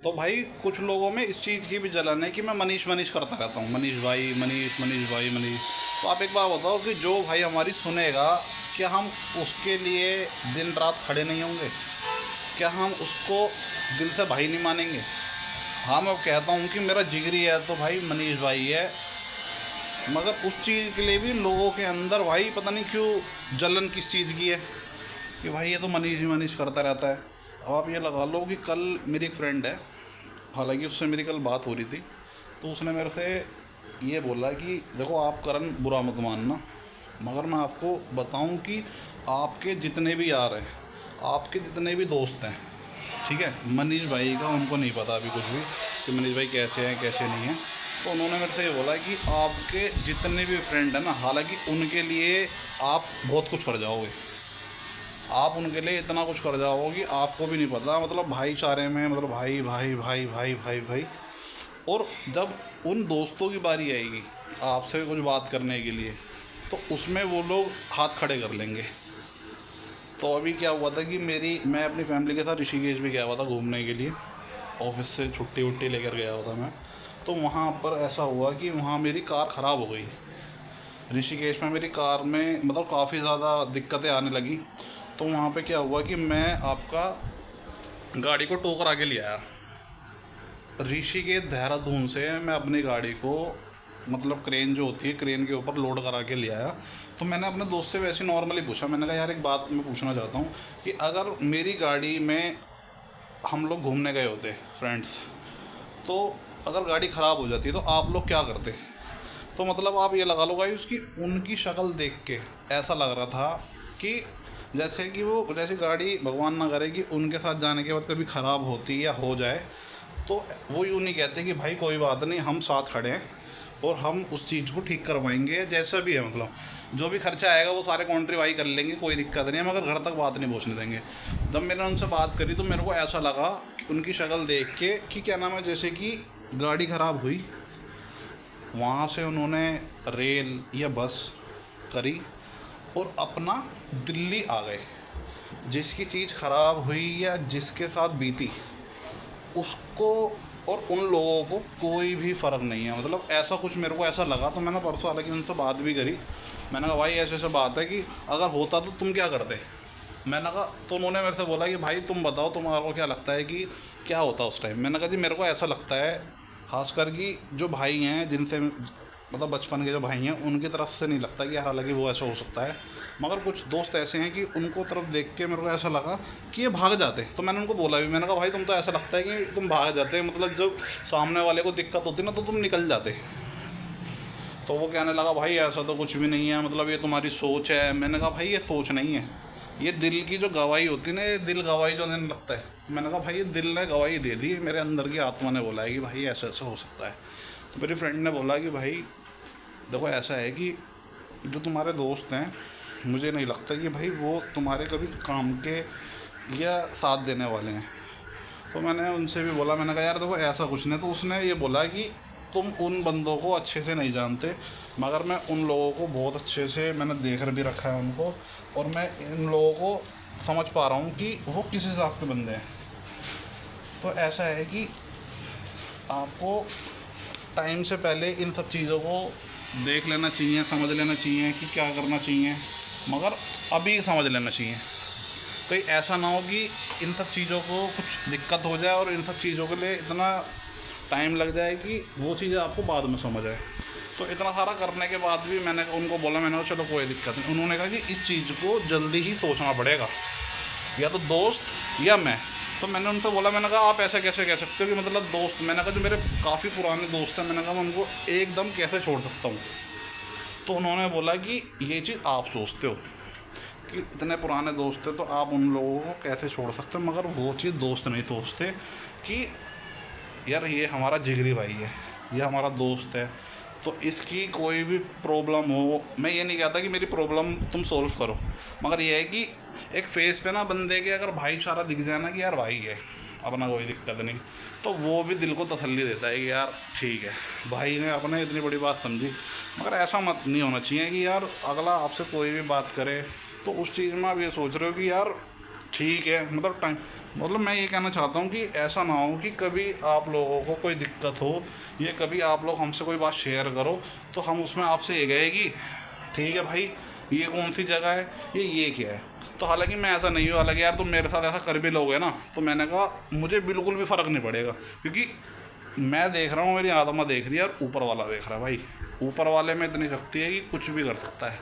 तो भाई कुछ लोगों में इस चीज़ की भी जलन है कि मैं मनीष मनीष करता रहता हूँ, मनीष भाई मनीष, मनीष भाई मनीष। तो आप एक बात बताओ कि जो भाई हमारी सुनेगा, क्या हम उसके लिए दिन रात खड़े नहीं होंगे? क्या हम उसको दिल से भाई नहीं मानेंगे? हाँ, मैं कहता हूँ कि मेरा जिगरी है तो भाई मनीष भाई है, मगर उस चीज़ के लिए भी लोगों के अंदर भाई पता नहीं क्यों जलन किस चीज़ की है कि भाई ये तो मनीष ही मनीष करता रहता है। अब आप ये लगा लो कि कल मेरी एक फ्रेंड है, हालांकि उससे मेरी कल बात हो रही थी, तो उसने मेरे से ये बोला कि देखो आप करण बुरा मत मानना, मगर मैं आपको बताऊं कि आपके जितने भी यार हैं, आपके जितने भी दोस्त हैं, ठीक है, मनीष भाई का उनको नहीं पता अभी कुछ भी कि मनीष भाई कैसे हैं कैसे नहीं हैं। तो उन्होंने मेरे से ये बोला कि आपके जितने भी फ्रेंड हैं ना, हालांकि उनके लिए आप बहुत कुछ कर जाओगे, आप उनके लिए इतना कुछ कर जाओगे कि आपको भी नहीं पता, मतलब भाईचारे में, मतलब भाई भाई भाई भाई भाई भाई। और जब उन दोस्तों की बारी आएगी आपसे कुछ बात करने के लिए, तो उसमें वो लोग हाथ खड़े कर लेंगे। तो अभी क्या हुआ था कि मैं अपनी फैमिली के साथ ऋषिकेश भी गया हुआ था घूमने के लिए, ऑफिस से छुट्टी वुट्टी लेकर गया हुआ था मैं। तो वहाँ पर ऐसा हुआ कि वहाँ मेरी कार ख़राब हो गई। ऋषिकेश में मेरी कार में मतलब काफ़ी ज़्यादा दिक्कतें आने लगी। तो वहाँ पे क्या हुआ कि मैं आपका गाड़ी को टो करा के ले आया ऋषिकेश देहरादून से। मैं अपनी गाड़ी को मतलब क्रेन जो होती है, क्रेन के ऊपर लोड करा के ले आया। तो मैंने अपने दोस्त से वैसे नॉर्मली पूछा, मैंने कहा यार एक बात मैं पूछना चाहता हूँ कि अगर मेरी गाड़ी में हम लोग घूमने गए होते फ्रेंड्स, तो अगर गाड़ी ख़राब हो जाती है तो आप लोग क्या करते? तो मतलब आप ये लगा लो भाई, उसकी उनकी शक्ल देख के ऐसा लग रहा था कि जैसे कि वो, जैसे गाड़ी भगवान ना करे कि उनके साथ जाने के बाद कभी ख़राब होती या हो जाए, तो वो यूँ नहीं कहते कि भाई कोई बात नहीं, हम साथ खड़े हैं और हम उस चीज़ को ठीक करवाएंगे, जैसा भी है, मतलब जो भी खर्चा आएगा वो सारे कॉन्ट्रीब्यूट कर लेंगे, कोई दिक्कत नहीं है, मगर घर तक बात नहीं पहुँचने देंगे। जब मैंने उनसे बात करी तो मेरे को ऐसा लगा कि उनकी शक्ल देख के कि क्या नाम है, जैसे कि गाड़ी ख़राब हुई, वहाँ से उन्होंने रेल या बस करी और अपना दिल्ली आ गए। जिसकी चीज़ ख़राब हुई या जिसके साथ बीती, उसको और उन लोगों को कोई भी फ़र्क नहीं है, मतलब ऐसा कुछ मेरे को ऐसा लगा। तो मैंने परसों हालांकि उनसे बात भी करी, मैंने कहा भाई ऐसे ऐसे बात है कि अगर होता तो तुम क्या करते? मैंने कहा, तो उन्होंने मेरे से बोला कि भाई तुम बताओ तुम्हारे को क्या लगता है कि क्या होता उस टाइम। मैंने कहा जी मेरे को ऐसा लगता है, खासकर कि जो भाई हैं जिनसे मतलब बचपन के जो भाई हैं उनकी तरफ से नहीं लगता कि यार, हालांकि वो ऐसा हो सकता है, मगर कुछ दोस्त ऐसे हैं कि उनको तरफ देख के मेरे को ऐसा लगा कि ये भाग जाते। तो मैंने उनको बोला भी, मैंने कहा भाई तुम तो ऐसा लगता है कि तुम भाग जाते, मतलब जब सामने वाले को दिक्कत होती ना तो तुम निकल जाते। तो वो कहने लगा भाई ऐसा तो कुछ भी नहीं है, मतलब ये तुम्हारी सोच है। मैंने कहा भाई ये सोच नहीं है, ये दिल की जो गवाही होती है ना, ये दिल गवाही जो देने लगता है। मैंने कहा भाई ये दिल ने गवाही दे दी, मेरे अंदर की आत्मा ने बोला है कि भाई ऐसा ऐसा हो सकता है। तो मेरी फ्रेंड ने बोला कि भाई देखो ऐसा है कि जो तुम्हारे दोस्त हैं, मुझे नहीं लगता कि भाई वो तुम्हारे कभी काम के या साथ देने वाले हैं। तो मैंने उनसे भी बोला, मैंने कहा यार देखो ऐसा कुछ नहीं। तो उसने ये बोला कि तुम उन बंदों को अच्छे से नहीं जानते, मगर मैं उन लोगों को बहुत अच्छे से मैंने देख भी रखा है उनको, और मैं इन लोगों को समझ पा रहा हूँ कि वो किस हिसाब के बंदे हैं। तो ऐसा है कि आपको टाइम से पहले इन सब चीज़ों को देख लेना चाहिए, समझ लेना चाहिए कि क्या करना चाहिए, मगर अभी समझ लेना चाहिए। कहीं ऐसा ना हो कि इन सब चीज़ों को कुछ दिक्कत हो जाए और इन सब चीज़ों के लिए इतना टाइम लग जाए कि वो चीज़ें आपको बाद में समझ आए। तो इतना सारा करने के बाद भी मैंने उनको बोला, मैंने कहा चलो कोई दिक्कत नहीं। उन्होंने कहा कि इस चीज़ को जल्दी ही सोचना पड़ेगा, या तो दोस्त या मैं। तो मैंने उनसे बोला, मैंने कहा आप ऐसा कैसे कह सकते हो कि मतलब दोस्त, मैंने कहा जो मेरे काफ़ी पुराने दोस्त हैं, मैंने कहा मैं उनको एकदम कैसे छोड़ सकता हूँ। तो उन्होंने बोला कि ये चीज़ आप सोचते हो कि इतने पुराने दोस्त थे तो आप उन लोगों को कैसे छोड़ सकते हो, मगर वो चीज़ दोस्त नहीं सोचते कि यार ये हमारा जिगरी भाई है, ये हमारा दोस्त है, तो इसकी कोई भी प्रॉब्लम हो, मैं ये नहीं कहता कि मेरी प्रॉब्लम तुम सॉल्व करो, मगर ये है कि एक फेस पे ना बंदे के अगर भाईचारा दिख जाए ना कि यार भाई है अपना, कोई दिक्कत नहीं, तो वो भी दिल को तसल्ली देता है कि यार ठीक है भाई ने अपने इतनी बड़ी बात समझी। मगर ऐसा मत नहीं होना चाहिए कि यार अगला आपसे कोई भी बात करे तो उस चीज़ में आप ये सोच रहे हो कि यार ठीक है, मतलब टाइम, मतलब मैं ये कहना चाहता हूँ कि ऐसा ना हो कि कभी आप लोगों को कोई दिक्कत हो, ये कभी आप लोग हमसे कोई बात शेयर करो तो हम उसमें आपसे ये गए कि ठीक है भाई ये कौन सी जगह है, ये क्या है। तो हालांकि मैं ऐसा नहीं हूँ, हालांकि यार तुम मेरे साथ ऐसा कर भी लोगे ना तो मैंने कहा मुझे बिल्कुल भी फ़र्क नहीं पड़ेगा, क्योंकि मैं देख रहा हूँ, मेरी आत्मा देख रही है और ऊपर वाला देख रहा है भाई। ऊपर वाले में इतनी शक्ति है कि कुछ भी कर सकता है।